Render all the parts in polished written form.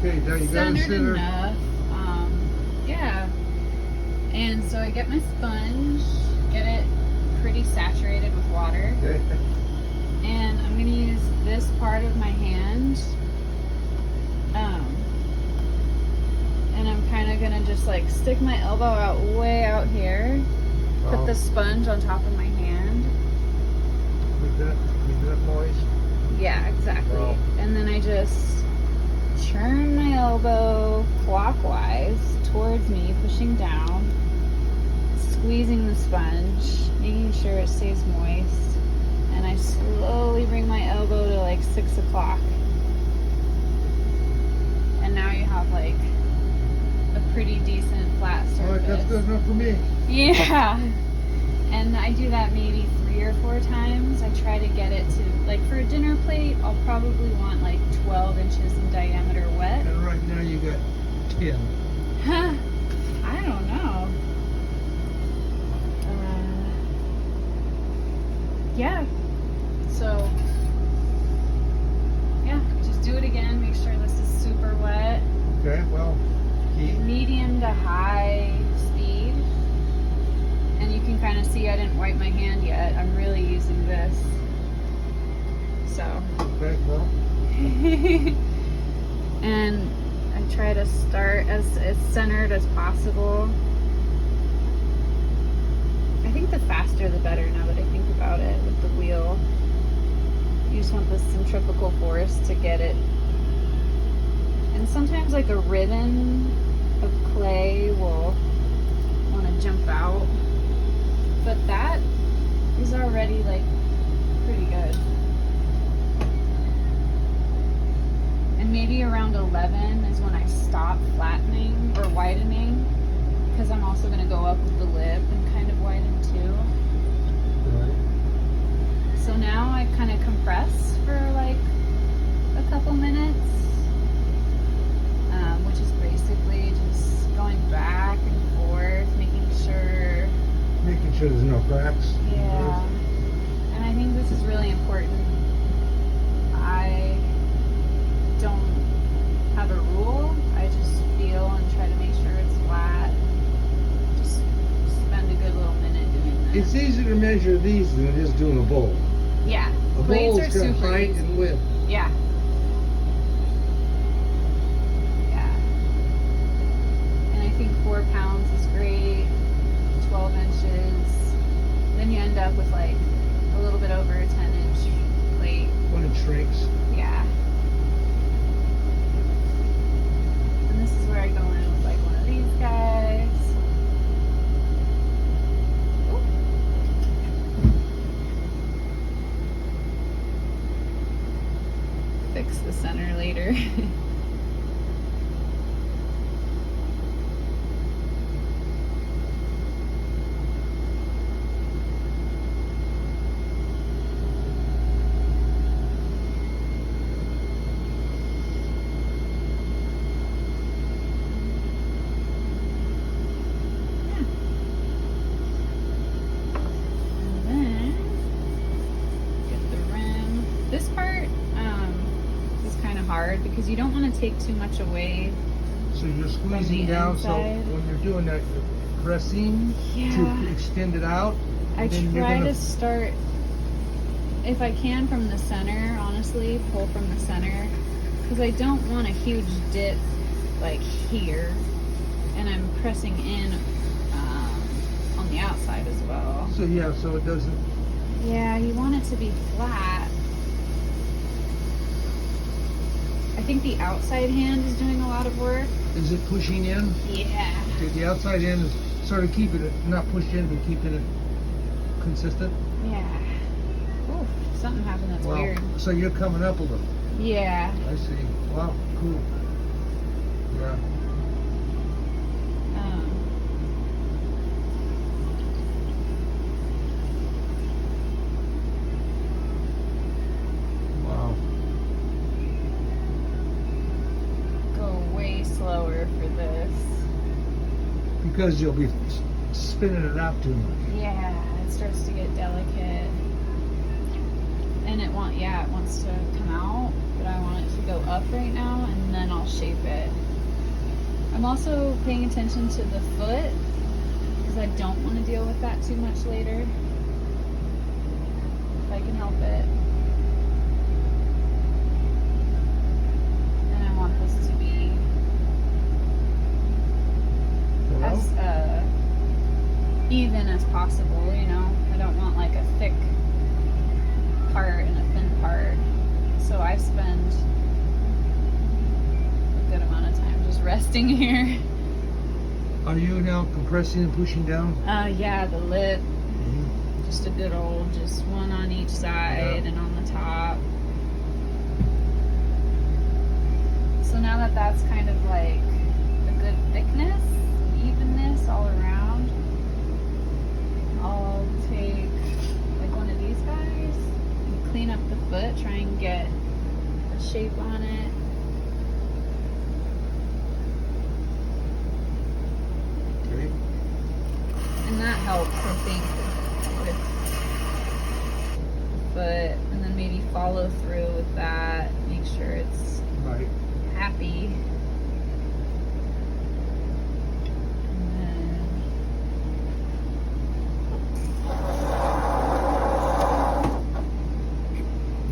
Okay, now you got to centered center. enough. Yeah. And so I get my sponge, get it pretty saturated with water. Okay. And I'm gonna use this part of my hand. And I'm kind of gonna just like stick my elbow out way out here, put the sponge on top of my hand. Keep that moist. Yeah, exactly. Wow. And then I just turn my elbow clockwise towards me, pushing down, squeezing the sponge, making sure it stays moist. And I slowly bring my elbow to like 6 o'clock. And now you have like a pretty decent flat surface. All right, that's good enough for me. Yeah. And I do that maybe 3 or 4 times. I try to get it to, like for a dinner plate, I'll probably want like 12 inches in diameter wet. And right now you got 10. I don't know. Yeah. So, yeah, just do it again. Make sure this is super wet. Okay, well, Medium to high speed. And you can kind of see I didn't wipe my hand yet. I'm really using this. So. okay, well. And I try to start as centered as possible. I think the faster the better now that I think about it with the wheel. You just want the centrifugal force to get it. And sometimes like a ribbon of clay will want to jump out. But that is already like pretty good. And maybe around 11 is when I stop flattening or widening, because I'm also going to go up with the lip and kind of widen too. Right. So now I kind of compress for like a couple minutes, which is basically just going back and forth, making sure there's no cracks. Yeah. And I think this is really important. I don't have a rule. I just feel and try to make sure it's flat. Just spend a good little minute doing that. It's easier to measure these than it is doing a bowl. Yeah. A Plates bowl are is got super height easy. and width. Yeah. Yeah. And I think 4 pounds is great. 12 inches. Then you end up with like a little bit over a 10-inch plate. When it shrinks. Yeah. And this is where I go in with like one of these guys. Ooh. Fix the center later. Hard because you don't want to take too much away. So you're squeezing down, inside. so when you're doing that, you're pressing to extend it out. I try to start, if I can, from the center, honestly, pull from the center, because I don't want a huge dip like here, and I'm pressing in on the outside as well. So yeah, so it doesn't. Yeah, you want it to be flat. I think the outside hand is doing a lot of work. Is it pushing in? Yeah. Okay, the outside end is sort of keeping it, not pushed in, but keeping it consistent. Yeah. Ooh, something happened that's Wow. weird. So you're coming up a little. Yeah. I see. Wow, cool. Yeah. Wow. Go way slower for this. Because you'll be spinning it out too much. Yeah, it starts to get delicate. And it wants to come out, but I want it to go up right now, and then I'll shape it. I'm also paying attention to the foot because I don't want to deal with that too much later. If I can help it. And I want this to be as even as possible, you know. I don't want like a thick part and a thin part. So I spend a good amount of time just resting here. Are you now compressing and pushing down? Yeah, the lip. Mm-hmm. Just a good old, just one on each side and on the top. So now that that's kind of like a good thickness, evenness all around, I'll take like one of these guys and clean up the foot, try and get a shape on it. Okay. And that helps, I think, with the foot. And then maybe follow through with that, make sure it's Right. happy. And then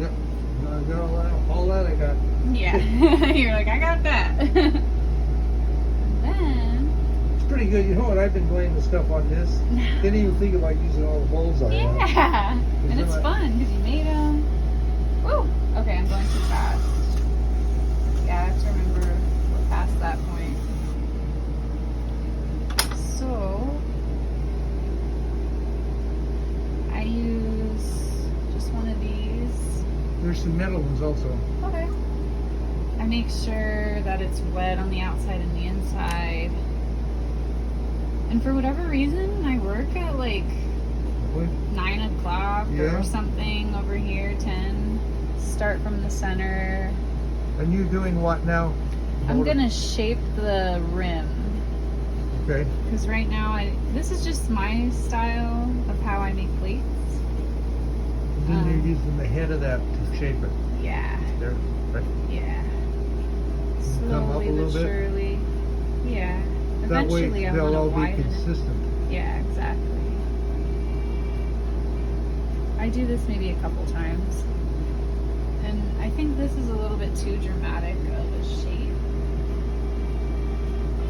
Yep. I got all that I got. yeah, you're like, I got that. And then, It's pretty good. You know what? I've been laying the stuff on this. Didn't even think about using all the bowls I have. yeah, and then it's I- fun because you made them. Woo! Okay, I'm going too fast. Yeah, I have to remember we're past that point. So, I use just one of these. There's some metal ones also. Okay. I make sure that it's wet on the outside and the inside. And for whatever reason, I work at like What? 9 o'clock Yeah. or something over here, 10. Start from the center. And you doing what now? I'm gonna shape the rim. Okay. Because right now, this is just my style of how I make plates. And then you're using the head of that to shape it. Yeah. There. Right. Yeah. Come up a Slowly little but bit? surely. Yeah. That way Eventually I they'll all want to be widen it. consistent. Yeah, exactly. I do this maybe a couple times. And I think this is a little bit too dramatic of a shape.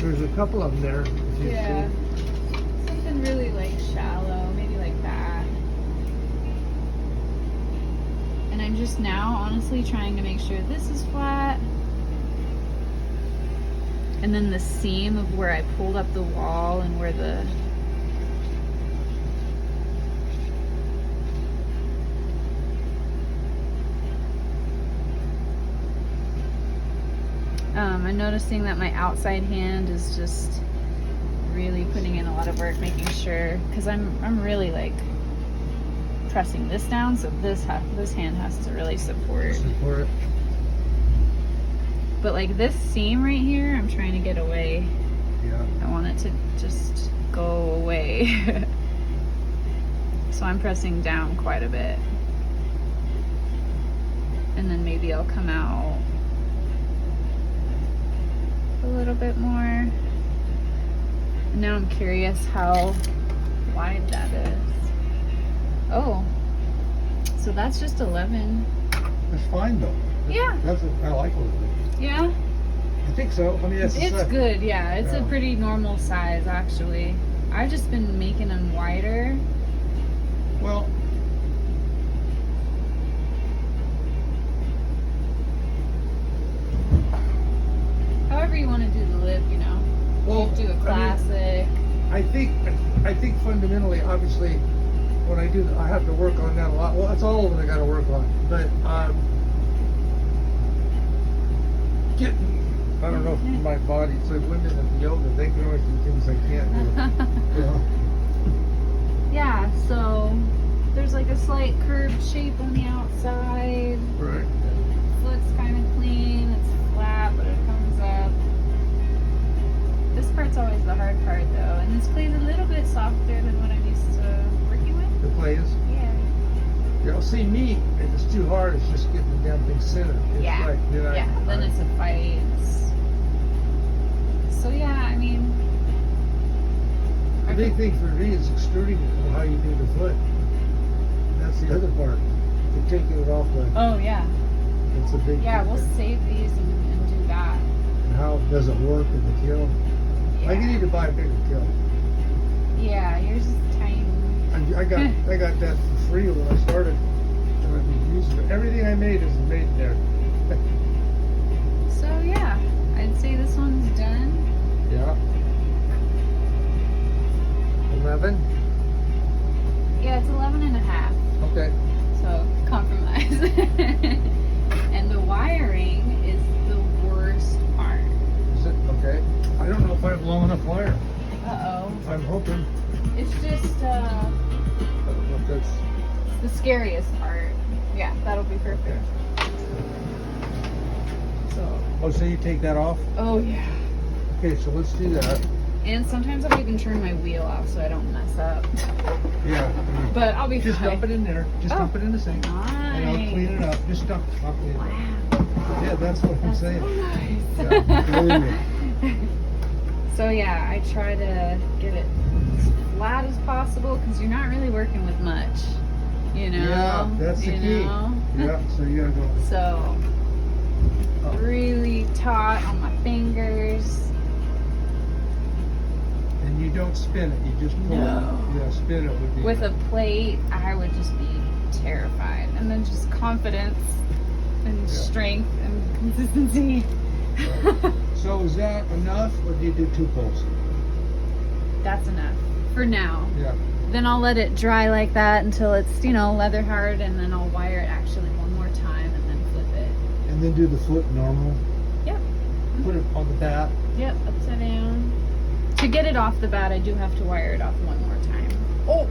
There's a couple of them there. if you Yeah. see. Something really like shallow, maybe like that. And I'm just now honestly trying to make sure this is flat. And then the seam of where I pulled up the wall and where the I'm noticing that my outside hand is just really putting in a lot of work, making sure, because I'm really like pressing this down, so this hand has to really support. Support it. But like this seam right here, I'm trying to get away. Yeah. I want it to just go away. So I'm pressing down quite a bit. And then maybe I'll come out a little bit more. And now I'm curious how wide that is. Oh, so that's just 11. It's fine though. Yeah. That's I like it. Yeah, I think so. I mean, that's it's good. Yeah, it's a Yeah. pretty normal size actually. I've just been making them wider. Well, However you want to do the lip, you know. well, Do a classic. I think fundamentally, obviously, when I do, I have to work on that a lot. Well, it's all of it I got to work on. But I don't know if my body. It's like women in yoga; they can always do things I can't do. You know? Yeah, so there's like a slight curved shape on the outside. Right. The foot's kind of clean. It's flat, but it comes up. This part's always the hard part though, and this clay's a little bit softer than what I'm used to working with. The play is. Yeah. You know, see me, if it's too hard, it's just getting the damn thing centered. It's Yeah. like, then Yeah. Then it's a fight. It's big thing for me is extruding it and how you do the foot. That's the other part. To taking it off the. Oh yeah. It's a big. Yeah, thing. we'll save these and do that. And how does it work in the kiln? Yeah. I need to buy a bigger kiln. Yeah, yours is tiny. I got that for free when I started, and I've been using it. Everything I made is made there. So yeah, I'd say this one's done. Yeah. 11. Yeah, it's 11 and a half. Okay. So compromise. And the wiring is the worst part. Is it okay? I don't know if I have long enough wire. Uh-oh. I'm hoping. It's just I don't know if that's. the scariest part. Yeah, that'll be perfect. Oh, so you take that off? Oh yeah. Okay, so let's do that. And sometimes I'll even turn my wheel off so I don't mess up. Yeah. But I'll be Just fine. dump it in there. Just Oh, dump it in the sink. And I'll clean it up. Just dump it. I'll clean it up. Wow. Yeah, that's what I'm That's saying. so nice. Yeah, believe me. So yeah, I try to get it as flat as possible because you're not really working with much, you know. Yeah, that's the you key. know? Yeah, so you gotta go. So really taut on my fingers. And you don't spin it. You just pull No. it. Yeah, spin it would be. With a plate, I would just be terrified. And then just confidence and Yeah. strength and consistency. So is that enough, or do you do 2 pulls? That's enough for now. Yeah. Then I'll let it dry like that until it's, leather hard, and then I'll wire it actually one more time and then flip it. And then do the foot normal. Yep. Put it on the bat. Yep, upside down. To get it off the bat, I do have to wire it off one more time. Oh!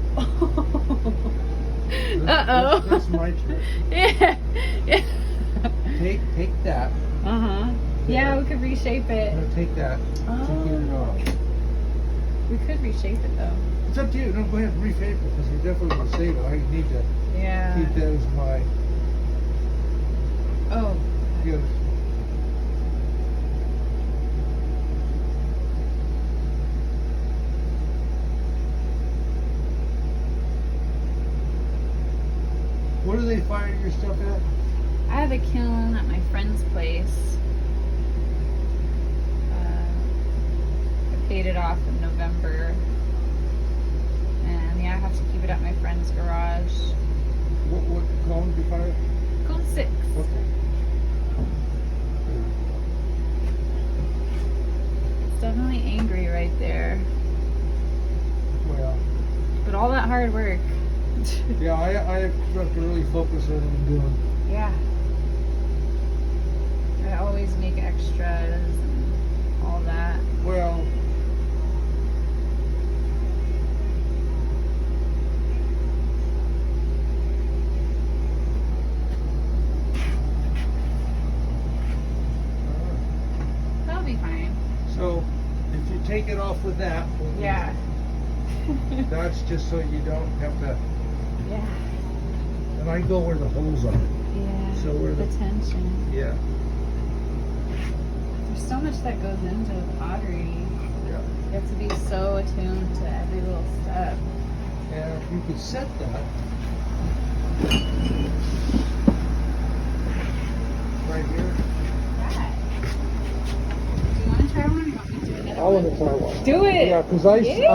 Uh-oh. That's my trick. Yeah. Yeah. Take that. Uh-huh. Yeah, we could reshape it. I'm gonna take that. To get it off. We could reshape it though. It's up to you. No, go ahead and reshape it because you're definitely gonna save it. I need to Yeah. keep that as my. Oh. Good. Where do they fire your stuff at? I have a kiln at my friend's place. I paid it off in November. And yeah, I have to keep it at my friend's garage. What cone do you fire? Kiln 6. Okay. It's definitely angry right there. Well, But all that hard work. yeah, I have to really focus on what I'm doing. Yeah. I always make extras and all that. Well, That'll be fine. so if you take it off with that, Yeah. that's just so you don't have to. Yeah. And I go where the holes are. Yeah. So where the the- tension. Yeah. There's so much that goes into pottery. Yeah. You have to be so attuned to every little step. And if you could set that right here. Right. Do you want to try one or do you want me to do another I want one? to try one. Do it. Yeah, because I. Yeah.